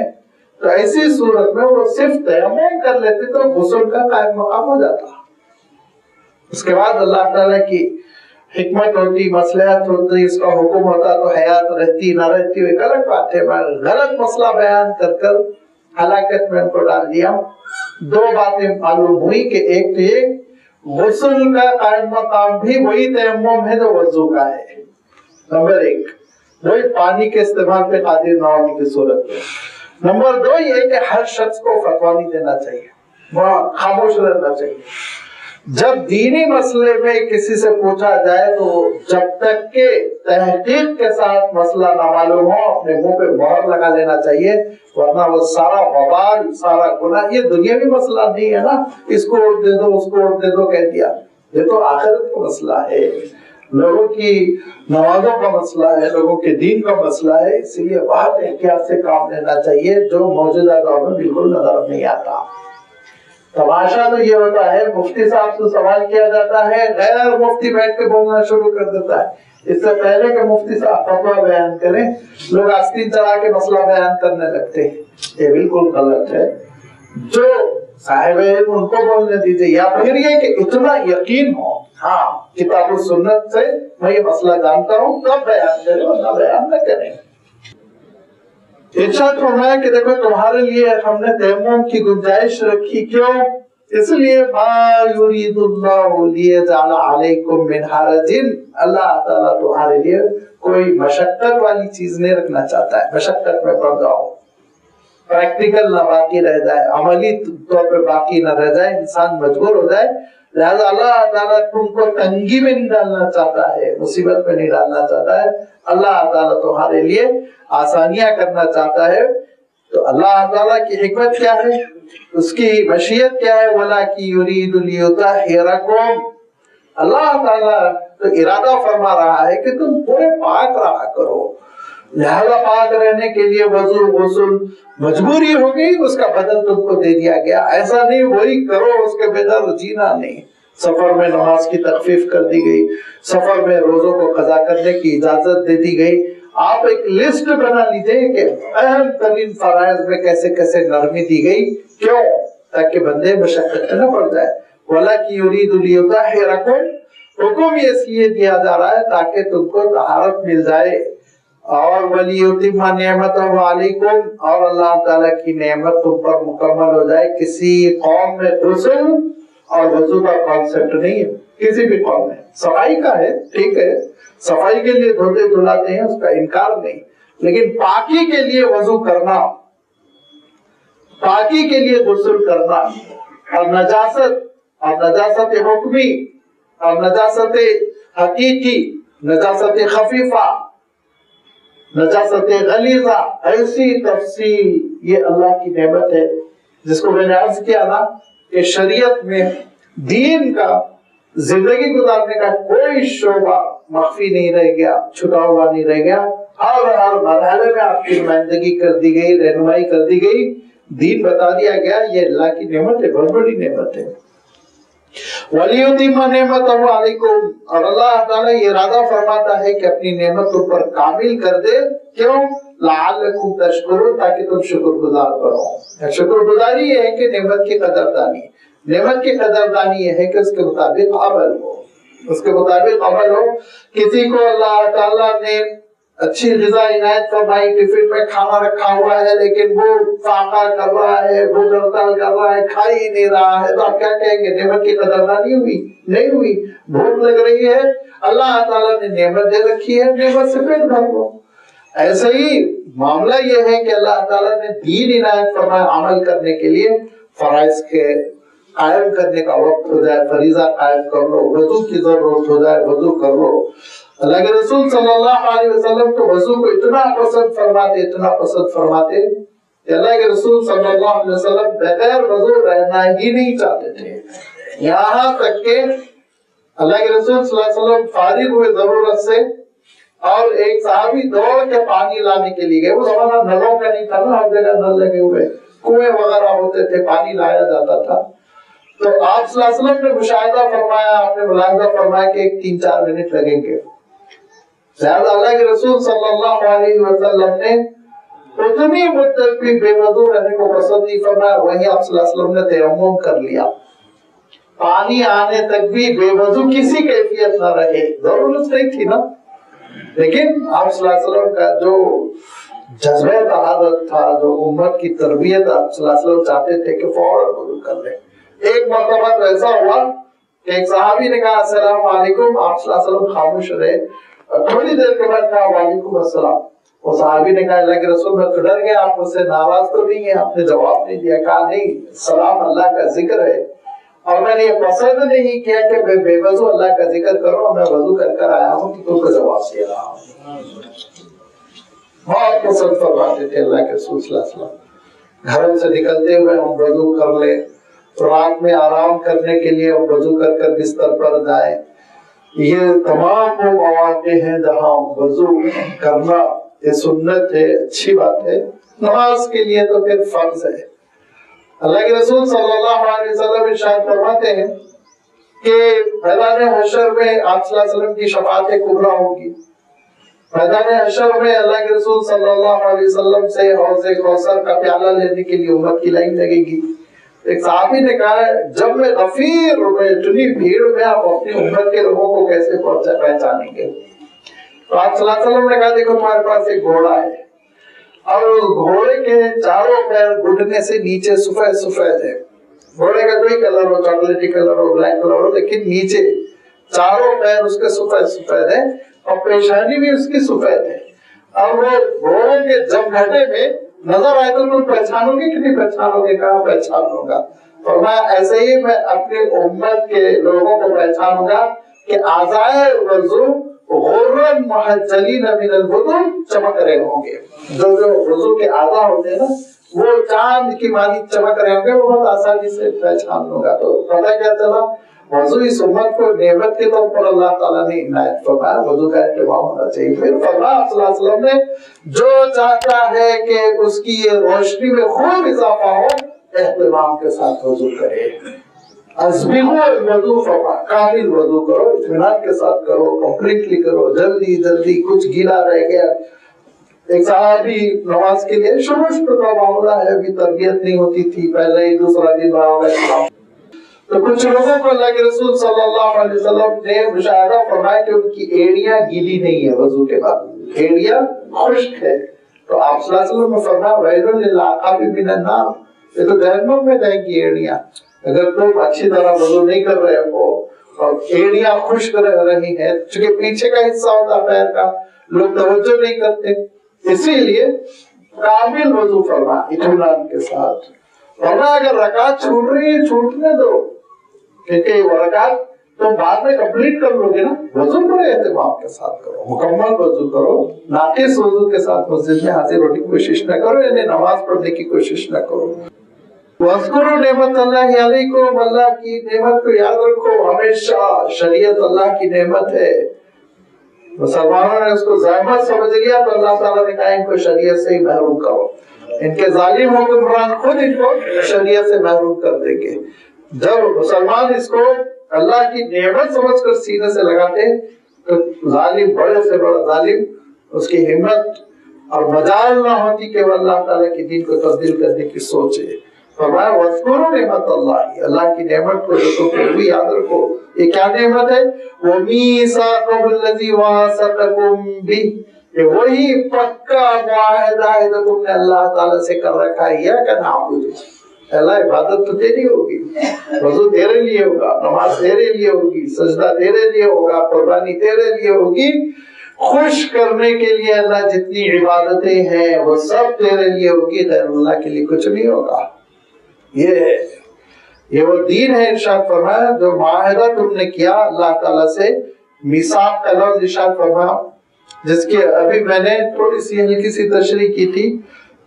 تو ایسی صورت میں وہ صرف تیمم کر لیتے تو غسل کا قائم مقام ہو جاتا۔ اس کے بعد اللہ تعالیٰ کی حکمت ہوتی، مصلحت ہوتی، اس کا حکم ہوتا تو حیات رہتی نہ رہتی ایک الگ بات ہے، غلط مسئلہ بیان کر کر ہلاکت میں ان کو ڈال دیا۔ دو باتیں معلوم ہوئی کہ ایک تو یہ غسل کا قائم مقام بھی وہی تیمم ہے جو وضو کا ہے، نمبر ایک وہی پانی کے استعمال پہ قادر نہ ہونے کی صورت میں۔ نمبر دو یہ کہ ہر شخص کو فتویٰ نہیں دینا چاہیے، وہاں خاموش رہنا چاہیے۔ جب دینی مسئلے میں کسی سے پوچھا جائے تو جب تک کہ تحقیق کے ساتھ مسئلہ نہ معلوم ہو اپنے منہ پہ مہر لگا لینا چاہیے، ورنہ وہ سارا وبال، سارا گناہ، یہ دنیاوی مسئلہ نہیں ہے نا، اس کو ووٹ دے دو، اس کو ووٹ دے دو کہہ دیا، یہ تو آخرت کا مسئلہ ہے، لوگوں کی نمازوں کا مسئلہ ہے، لوگوں کے دین کا مسئلہ ہے، اس لیے بہت احتیاط سے کام لینا چاہیے جو موجودہ دور میں بالکل نظر نہیں آتا۔ تماشا تو یہ ہوتا ہے مفتی صاحب سے سوال کیا جاتا ہے، غیر مفتی بیٹھ کے بولنا شروع کر دیتا ہے، اس سے پہلے کہ مفتی صاحب فتویٰ بیان کریں لوگ آستین چڑھا کے مسئلہ بیان کرنے لگتے ہیں، یہ بالکل غلط ہے۔ جو صاحب علم ان کو بولنے دیجیے، یا پھر یہ کہ اتنا یقین ہو ہاں کتاب و سنت سے میں یہ مسئلہ جانتا ہوں، تب بیان کریں ورنہ بیان نہ کریں۔ ارشاد فرمایا کہ دیکھو تمہارے لیے ہم نے تیمم کی گنجائش رکھی، کیوں؟ اس لیے ما یرید اللہ لیجعل علیکم من حرج، اللہ تعالیٰ تمہارے لیے کوئی مشقت والی چیز نہیں رکھنا چاہتا ہے، مشقت میں پڑ جاؤ، پریکٹیکل نہ باقی رہ جائے، عملی طور پہ باقی نہ رہ جائے، انسان مجبور ہو جائے، لہذا اللہ تعالیٰ تم کو تنگی میں نہیں ڈالنا چاہتا ہے، مصیبت میں نہیں ڈالنا چاہتا ہے، اللہ تعالیٰ تمہارے لیے آسانیاں کرنا چاہتا ہے۔ تو اللہ تعالیٰ کی حکمت کیا ہے، اس کی مشیت کیا ہے؟ وَلَٰكِن يُرِيدُ لِيُطَهِّرَكُمْ، اللہ تعالیٰ تو ارادہ فرما رہا ہے کہ تم پورے پاک رہا کرو، لہذا پاک رہنے کے لیے وضو غسل مجبوری ہو گئی، اس کا بدل تم کو دے دیا گیا، ایسا نہیں وہی کرو اس کے بغیر جینا نہیں۔ سفر میں نماز کی تخفیف کر دی گئی، سفر میں روزوں کو قضا کرنے کی اجازت دے دی گئی، آپ ایک لسٹ بنا لیجئے کہ اہم ترین فرائض میں کیسے کیسے نرمی دی گئی، کیوں؟ تاکہ بندے مشقت نہ پڑ جائے۔ وَلَٰكِن يُرِيدُ لِيُطَهِّرَكُمْ، حکم یہ اس لیے دیا جا رہا ہے تاکہ تم کو طہارت مل جائے، اور وَلِيُتِمَّ نِعْمَتَهُ عَلَيْكُمْ، اور اللہ تعالیٰ کی نعمت تم پر مکمل ہو جائے۔ کسی قوم میں غسل اور وضو کا کانسیپٹ نہیں ہے، کسی بھی قوم میں، صفائی کا ہے ٹھیک ہے، صفائی کے لیے دھوتے دھلاتے ہیں، اس کا انکار نہیں، لیکن پاکی کے لیے وضو کرنا، پاکی کے لیے غسل کرنا، اور نجاست حکمی اور نجاست حقیقی، نجاست خفیفہ، نجاست غلیظہ، ایسی تفصیل یہ اللہ کی نعمت ہے، جس کو میں نے عرض کیا نا کہ شریعت میں دین کا زندگی گزارنے کا کوئی شعبہ مخفی نہیں رہ گیا، چھپا ہوا نہیں رہ گیا، ہر مرحلے میں آپ کی نمائندگی کر دی گئی، رہنمائی کر دی گئی، دین بتا دیا گیا، یہ اللہ کی نعمت ہے، بہت بڑی نعمت ہے۔ وَلِيُتِمَّ نِعْمَتَهُ عَلَيْكُمْ، اور اللہ تعالیٰ یہ ارادہ فرماتا ہے کہ اپنی نعمت تم پر کامل کر دے، کیوں؟ لَعَلَّكُمْ تَشْكُرُونَ، تاکہ تم شکر گزار بنو۔ شکر گزاری یہ ہے کہ نعمت کی قدردانی، نعمت کی قدردانی یہ ہے کہ اس کے مطابق عمل ہو، اس کے مطابق عمل ہو۔ کسی کو اللہ تعالیٰ نے اچھی غذا عنایت فرمائی، ٹفن میں کھانا رکھا ہوا ہے، لیکن وہ فاقہ کر رہا ہے، بھوک ہڑتال کر رہا ہے، کھا ہی نہیں رہا ہے، تو آپ کیا کہیں گے؟ نعمت کی قدردانی ہوئی؟ نہیں ہوئی۔ بھوک لگ رہی ہے، اللہ تعالیٰ نے نعمت دے رکھی ہے، نعمت سے پیٹ بھر لو۔ ایسے ہی معاملہ یہ ہے کہ اللہ تعالیٰ نے دین عنایت فرمایا، عمل کرنے کے لیے فرائض کے قائم کرنے کا وقت ہو جائے، فریضہ قائم کر لو، وضو کی ضرورت ہو جائے، وضو کر لو۔ اللہ کے رسول صلی اللہ علیہ وسلم تو وضو کو اتنا پسند فرماتے، اتنا پسند فرماتے کہ اللہ کے رسول صلی اللہ علیہ وسلم بغیر وضو رہنا ہی نہیں چاہتے تھے، یہاں تک کہ اللہ کے رسول صلی اللہ علیہ وسلم فارغ ہوئے ضرورت سے، اور ایک صحابی دوڑ کے پانی لانے کے لیے گئے، وہ زمانہ نلوں کا نہیں تھا نا، ہر جگہ نل لگے ہوئے، کنویں وغیرہ ہوتے تھے، پانی لایا جاتا تھا، تو آپ صلی اللہ علیہ وسلم نے مشاہدہ فرمایا، آپ نے ملاحظہ فرمایا کہ 3-4 منٹ لگیں گے، لہذا اللہ کے رسول صلی اللہ علیہ وسلم نے اتنی مدت بھی بے وضو رہنے کو پسند نہیں فرمایا، وہیں آپ صلی اللہ علیہ وسلم نے تیمم کر لیا، پانی آنے تک بھی بے وضو کسی کیفیت نہ رہے، ضرورت نہیں تھی نا، لیکن آپ صلی اللہ علیہ وسلم کا جو جذبہ طہارت تھا، جو امت کی تربیت آپ صلی اللہ علیہ وسلم چاہتے تھے کہ فوراً وضو کر لیں۔ ایک مرتبہ تو ایسا ہوا کہ ایک صحابی نے کہا السلام علیکم، آپ صلی اللہ علیہ وسلم خاموش رہے، تھوڑی دیر کے بعد کہا وعلیکم السلام۔ وہ صحابی نے کہا اللہ کے رسول میں تو ڈر گیا، آپ مجھ سے ناراض تو نہیں ہے؟ آپ نے جواب نہیں دیا۔ کہا نہیں، سلام اللہ کا ذکر ہے، اور میں نے یہ پسند نہیں کیا کہ میں بے وضو اللہ کا ذکر کروں، میں وضو کر کر آیا ہوں کہ تم کو جواب دے رہا ہوں۔ بہت پسند فرماتے تھے اللہ کے رسول صلی اللہ علیہ وسلم، گھروں سے نکلتے ہوئے ہم وضو کر لیں، رات میں آرام کرنے کے لیے ہم وضو کر کر بستر پر جائیں، یہ تمام وہ مواقع ہیں جہاں وضو کرنا یہ سنت ہے، اچھی بات ہے۔ نماز کے لیے تو پھر فرض ہے۔ اللہ کے رسول صلی اللہ علیہ وسلم ارشاد فرماتے ہیں کہ میدان حشر میں آپ صلی اللہ علیہ وسلم کی شفاعت کبریٰ ہوگی، میدان حشر میں اللہ کے رسول صلی اللہ علیہ وسلم سے حوض کوثر کا پیالہ لینے کے لیے امت کی لائن لگے گی، ایک صحابی نے کہا جب میں غفیر میں اتنی بھیڑ میں آپ اپنی امت کے لوگوں کو کیسے پہچانیں گے؟ تو آپ صلی اللہ علیہ وسلم نے کہا دیکھو تمہارے پاس ایک گھوڑا ہے اور اس گھوڑے کے چاروں پیر گھٹنے سے نیچے سفید سفید ہے. گھوڑے کا کوئی کلر ہو، چاکلیٹی کلر ہو، بلیک کلر ہو، لیکن نیچے چاروں پیر اس کے سفید سفید ہے اور پیشانی بھی اس کی سفید ہے. اور وہ گھوڑے کے جمگھٹے میں نظر آئے تو تم پہچانو گے کہ نہیں پہچانو گے؟ کہاں پہچان لوں گا. اور میں ایسے ہی میں اپنی امت کے لوگوں کو پہچانوں گا کہ اعضائے وضو غرن محجلین من الوضو چمک رہے ہوں گے. جو وضو کے اعضاء ہوتے ہیں نا وہ چاند کی مانی چمک رہے ہوں گے، وہ بہت آسانی سے پہچان لوں گا. تو پتہ کیا چلا؟ وضو اس امت کو نعمت کے طور پر اللہ تعالیٰ نے عنایت فرمایا، وضو کا اہتمام ہونا چاہیے. پھر فرمایا صلی اللہ علیہ وسلم نے جو چاہتا ہے کہ اس کی یہ روشنی میں خوب اضافہ ہو اہتمام کے ساتھ وضو کرے. اسبغوا الوضو، فرمایا کامل وضو کرو، اطمینان کے ساتھ کرو، کمپلیٹلی کرو، جلدی جلدی کچھ گیلا رہ گیا. ایک صحابی نماز کے لیے شروع کا معاملہ ہے، ابھی تربیت نہیں ہوتی تھی، پہلے ہی دوسرا دن رہا ہوگا اسلام. تو کچھ لوگوں کو اللہ کے رسول صلی اللہ علیہ وسلم نے مشاہدہ فرمایا کہ ان کی ایڑیاں گیلی نہیں ہے، وضو کے بعد ایڑیاں خشک ہے. تو آپ صلی اللہ علیہ وسلم نے فرمایا ویل للعقاب من النار، یہ تو جہنم میں جائیں گی ایڑیاں. اگر تم اچھی طرح وضو نہیں کر رہے ہو اور ایڑیاں خشک رہ رہی ہیں، چونکہ پیچھے کا حصہ ہوتا پیر کا لوگ توجہ نہیں کرتے، اسی لیے کامل وضو فرمایا اطمینان کے ساتھ. ورنہ اگر رکعت چھوٹ رہی ہے چھوٹنے دو، کیونکہ وہ رکعت تم بعد میں کمپلیٹ کر لو گے نا. وضو بڑے اہتمام کے ساتھ کرو، مکمل وضو کرو. ناقص وضو کے ساتھ مسجد میں حاضر ہونے کی کوشش نہ کرو، یعنی نماز پڑھنے کی کوشش نہ کرو. وَاذْكُرُوا نعمت اللہ علیکم، اللہ کی نعمت کو یاد رکھو ہمیشہ. شریعت اللہ کی نعمت ہے، مسلمانوں نے اس کو زحمت سمجھ لیا تو اللہ تعالیٰ نے کہا ان کو شریعت سے ہی محروم کرو. ان کے ظالم حکمران خود ان کو شریعت سے محروم کر دیں گے. جب مسلمان اس کو اللہ کی نعمت سمجھ کر سینے سے لگاتے تو ظالم بڑے سے بڑا ظالم اس کی ہمت اور مجال نہ ہوتی کہ وہ اللہ تعالیٰ کی دین کو تبدیل کرنے کی سوچے. فرمایا وَاذْكُرُوا نعمت اللہ، اللہ کی نعمت کو جو تم پھر بھی یاد رکھو. یہ کیا نعمت ہے؟ وَمِيثَاقَهُ الَّذِي وَاثَقَكُم بِهِ، یہ وہی پکا معاہدہ ہے جو تم نے اللہ تعالیٰ سے کر رکھا ہے. یا کہ نعبد، اللہ عبادت تو تیری ہوگی، وضو تیرے لیے ہوگا، نماز تیرے لیے ہوگی، سجدہ تیرے لیے ہوگا، قربانی تیرے لیے ہوگی. خوش کرنے کے لیے اللہ جتنی عبادتیں ہیں وہ سب تیرے لیے ہوگی، غیر اللہ کے لیے کچھ نہیں ہوگا. یہ وہ دین ہے. ارشاد فرمایا جو معاہدہ تم نے کیا اللہ تعالیٰ سے، میثاق کا لفظ ارشاد فرمایا جس کی ابھی میں نے تھوڑی سی ہلکی سی تشریح کی تھی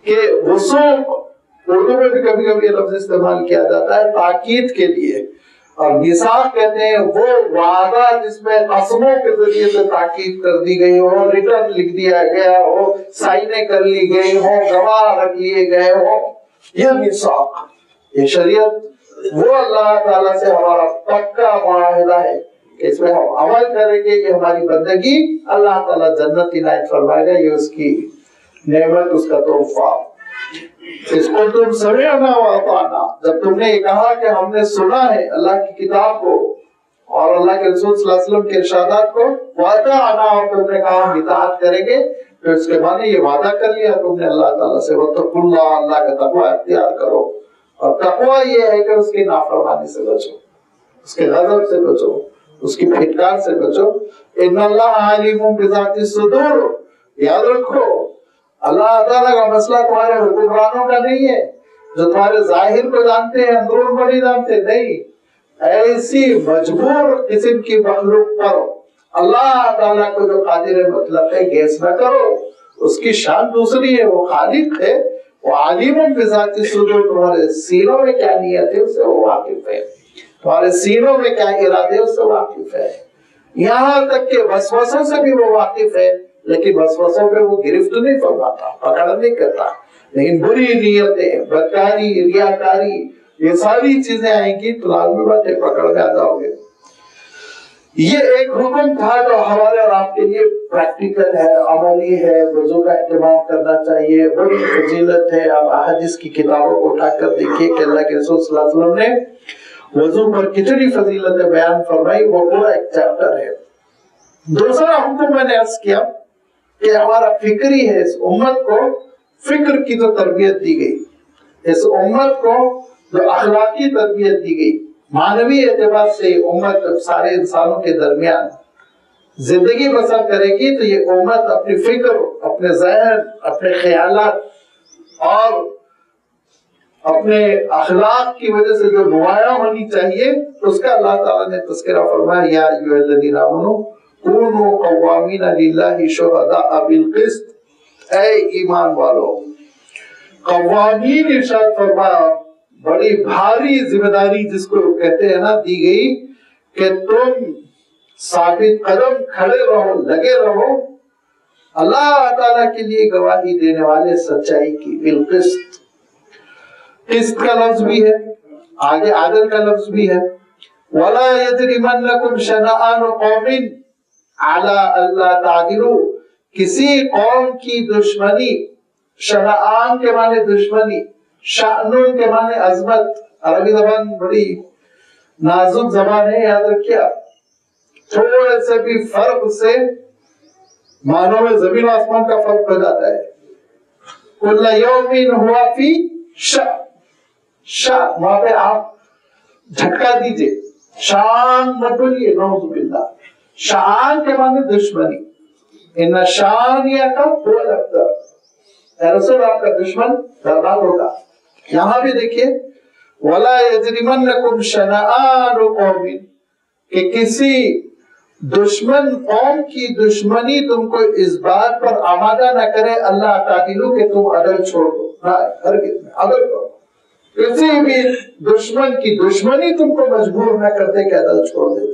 کہ وثوق اردو میں بھی کبھی کبھی یہ لفظ استعمال کیا جاتا ہے تاکید کے لیے، اور میثاق کہتے ہیں وہ وعدہ جس میں قسموں کے ذریعے سے تاکید کر دی گئی ہو، ریٹرن لکھ دیا گیا ہو، سائنیں کر لی گئی ہو، گواہ رکھ لیے گئے ہو. یہ میثاق، یہ شریعت وہ اللہ تعالیٰ سے ہمارا پکا معاہدہ ہے کہ اس میں ہم عمل کریں گے، یہ ہماری بندگی اللہ تعالیٰ جنت عنایت فرمائے گا. یہ اس کی نعمت، اس کا تحفہ. اس کو تم سمعنا واطعنا، جب تم نے یہ کہا کہ ہم نے سنا ہے اللہ کی کتاب کو اور اللہ کے رسول صلی اللہ علیہ وسلم کے ارشادات کو، واطعنا، اور تم نے کہا ہم اطاعت کریں گے، تو اس کے معنی یہ وعدہ کر لیا تم نے اللہ تعالیٰ سے. واتقوا اللہ، اللہ کا تقوی اختیار کرو. اور تقوی یہ ہے کہ اس کی نافرمانی سے بچو، اس کے غضب سے بچو، اس کی پھٹکار سے بچو. ان اللہ علیم بذات الصدور، یاد رکھو اللہ تعالیٰ کا مسئلہ تمہارے حکمرانوں کا نہیں ہے جو تمہارے ظاہر کو جانتے ہیں اندرون کو نہیں جانتے. نہیں، ایسی مجبور قسم کی مخلوق پر اللہ تعالیٰ کو جو قادر مطلق ہے گیس نہ کرو. اس کی شان دوسری ہے، وہ خالق ہے، وہ عالم بذات الصدور. تمہارے سینوں میں کیا نیت ہے اس سے وہ واقف ہے، تمہارے سینوں میں کیا ارادے اس سے واقف ہے. یہاں تک کہ وسوسوں سے بھی وہ واقف ہے، لیکن وسوسوں پہ وہ گرفت نہیں فرماتا، پکڑ نہیں کرتا. لیکن بری نیتیں، بدکاری، ریاکاری، یہ ساری چیزیں آئیں گی تو لازمی بات ہے پکڑ میں آ جاؤ گے. یہ ایک حکم تھا جو ہمارے اور آپ کے لیے پریکٹیکل ہے، عملی ہے. وضو کا اہتمام کرنا چاہیے، بڑی فضیلت ہے. آپ احادیث کی کتابوں کو اٹھا کر دیکھیے کہ اللہ کے رسول صلی اللہ علیہ وسلم نے وضو پر کتنی فضیلتیں بیان فرمائی، وہ پورا ایک چیپٹر ہے. دوسرا حکم میں نے عرض کیا کہ ہمارا فکری ہے، اس امت کو فکر کی جو تربیت دی گئی، اس امت کو جو اخلاقی تربیت دی گئی، معنوی اعتبار سے یہ امت سارے انسانوں کے درمیان زندگی بسر کرے گی تو یہ امت اپنی فکر، اپنے ذہن، اپنے خیالات اور اپنے اخلاق کی وجہ سے جو نمایاں ہونی چاہیے اس کا اللہ تعالیٰ نے تذکرہ فرمایا، یا ایھا الذین آمنوا کونوا قوامین للہ شہداء بالقسط. اے ایمان والو، قوامین ارشاد فرمایا، بڑی بھاری ذمہ داری جس کو کہتے ہیں نا دی گئی کہ تم ثابت قدم کھڑے رہو، لگے رہو اللہ تعالیٰ کے لیے گواہی دینے والے سچائی کی. بالقسط، قسط کا لفظ بھی ہے، آگے عادل کا لفظ بھی ہے. وَلَا يَجْرِمَنَّكُمْ شَنَآنُ قَوْمٍ عَلَىٰ أَلَّا تَعْدِلُوا، کسی قوم کی دشمنی، شنآن کے معنی دشمنی، شأنون کے معنی عظمت. عربی زبان بڑی نازک زبان ہے، یاد رکھیے آپ، تھوڑے سے بھی فرق سے معنوں میں زمین و آسمان کا فرق ہو جاتا ہے. کل یوم ہوا فی شأن، شأن وہاں پہ آپ جھٹکا دیجئے، شان مت بولیے، نعوذ باللہ. شان کے معنی دشمنی، ان شانیہ کا هو الابتر، اے رسول آپ کا دشمن برباد ہوگا. یہاں بھی دیکھیے وَلَا يَجْرِمَنَّكُمْ شَنَآنُ قَوْمٍ، کہ کسی دشمن قوم کی دشمنی تم کو اس بات پر آمادہ نہ کرے اللہ تعدلوا کہ تم عدل چھوڑ دو. ہرگز عدل کرو. کسی بھی دشمن کی دشمنی تم کو مجبور نہ کرتے کہ عدل چھوڑ دے.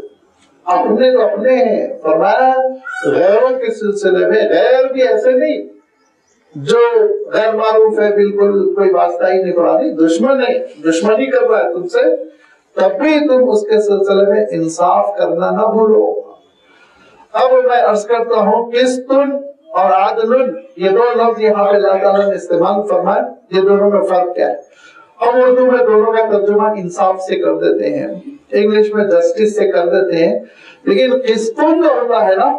اپنے تو اپنے ہیں، فرمایا غیروں کے سلسلے میں غیر بھی ایسے نہیں جو غیر معروف ہے، بالکل کوئی واسطہ ہی نہیں پڑا، نہیں، دشمن ہے، دشمنی کر رہا ہے تم سے، تب بھی تم اس کے سلسلے میں انصاف کرنا نہ بھولو. اب میں عرض کرتا ہوں قسط اور عدل، یہ دو لفظ یہاں پہ اللہ تعالیٰ نے استعمال فرمائے. یہ دونوں میں فرق کیا ہے؟ ہم اردو میں دونوں کا ترجمہ انصاف سے کر دیتے ہیں، انگلش میں جسٹس سے کر دیتے ہیں، لیکن قسط جو ہوتا ہے نا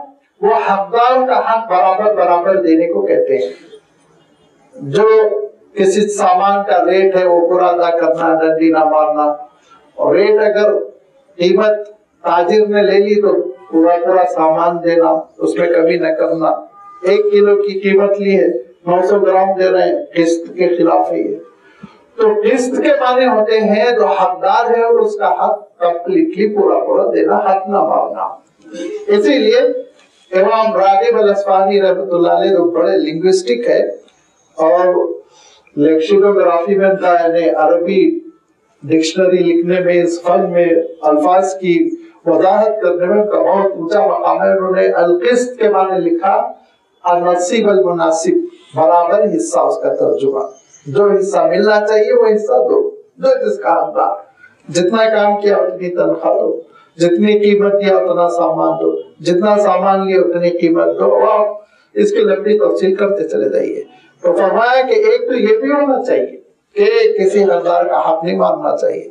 وہ حقدار کا حق برابر برابر دینے کو کہتے ہیں. جو کسی سامان کا ریٹ ہے وہ پورا ادا کرنا، ڈنڈی نہ مارنا. اور ریٹ اگر قیمت تاجر نے لے لی تو پورا پورا سامان دینا، اس میں کمی نہ کرنا. 1 کلو کی قیمت لی ہے، 900 گرام دے رہے ہیں، قسط کے خلاف ہے یہ. تو قسط کے معنی ہوتے ہیں جو حقدار ہے اور اس کا حق کمپلیٹلی پورا پورا دینا، حق نہ مارنا. اسی لیے امام راغب الاصفہانی رحمۃ اللہ علیہ جو بڑے لنگوسٹک ہے اور لیکسیکوگرافی میں یعنی عربی ڈکشنری لکھنے میں، اس فن میں الفاظ کی وضاحت کرنے میں کا بہت اونچا مقام ہے. انہوں نے القسط کے معنی لکھا النصیب المناسب، برابر حصہ اس کا ترجمہ. جو حصہ ملنا چاہیے وہ حصہ دو، جو جس کا حقدار. جتنا کام کیا اتنی تنخواہ دو، جتنی قیمت دیا اتنا سامان دو، جتنا سامان لیا اتنی قیمت دو. آپ اس کی لمبی تفصیل کرتے چلے جائیے. تو فرمایا کہ ایک تو یہ بھی ہونا چاہیے کہ کسی حقدار کا حق نہیں مارنا چاہیے،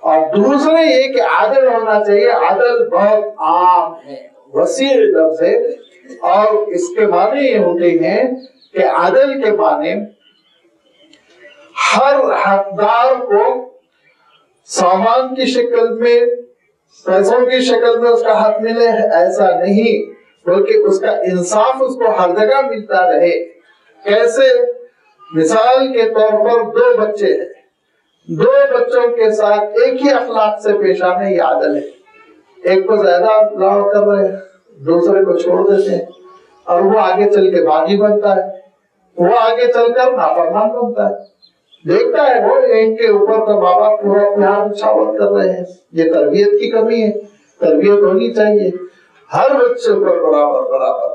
اور دوسرے یہ کہ عادل ہونا چاہیے. عادل بہت عام ہے، وسیع لفظ ہے، اور اس کے معنی یہ ہوتے ہیں کہ عادل کے معنی ہر حقدار کو سامان کی شکل میں، پیسوں کی شکل میں اس کا حق ملے، ایسا نہیں، بلکہ اس کا انصاف اس کو ہر جگہ ملتا رہے. کیسے؟ مثال کے طور پر 2 بچے ہیں، 2 بچوں کے ساتھ ایک ہی اخلاق سے پیش آنے، یہ عادل ہے. ایک کو زیادہ لاڑ کر رہے ہیں، دوسرے کو چھوڑ دیتے ہیں، اور وہ آگے چل کے باغی بنتا ہے، وہ آگے چل کر نافرمان بنتا ہے. دیکھتا ہے وہ ایک کے اوپر تو ماں باپ پورا پیار نچھاور کر رہے ہیں. یہ تربیت کی کمی ہے. تربیت ہونی چاہیے ہر بچے پر برابر برابر.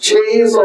600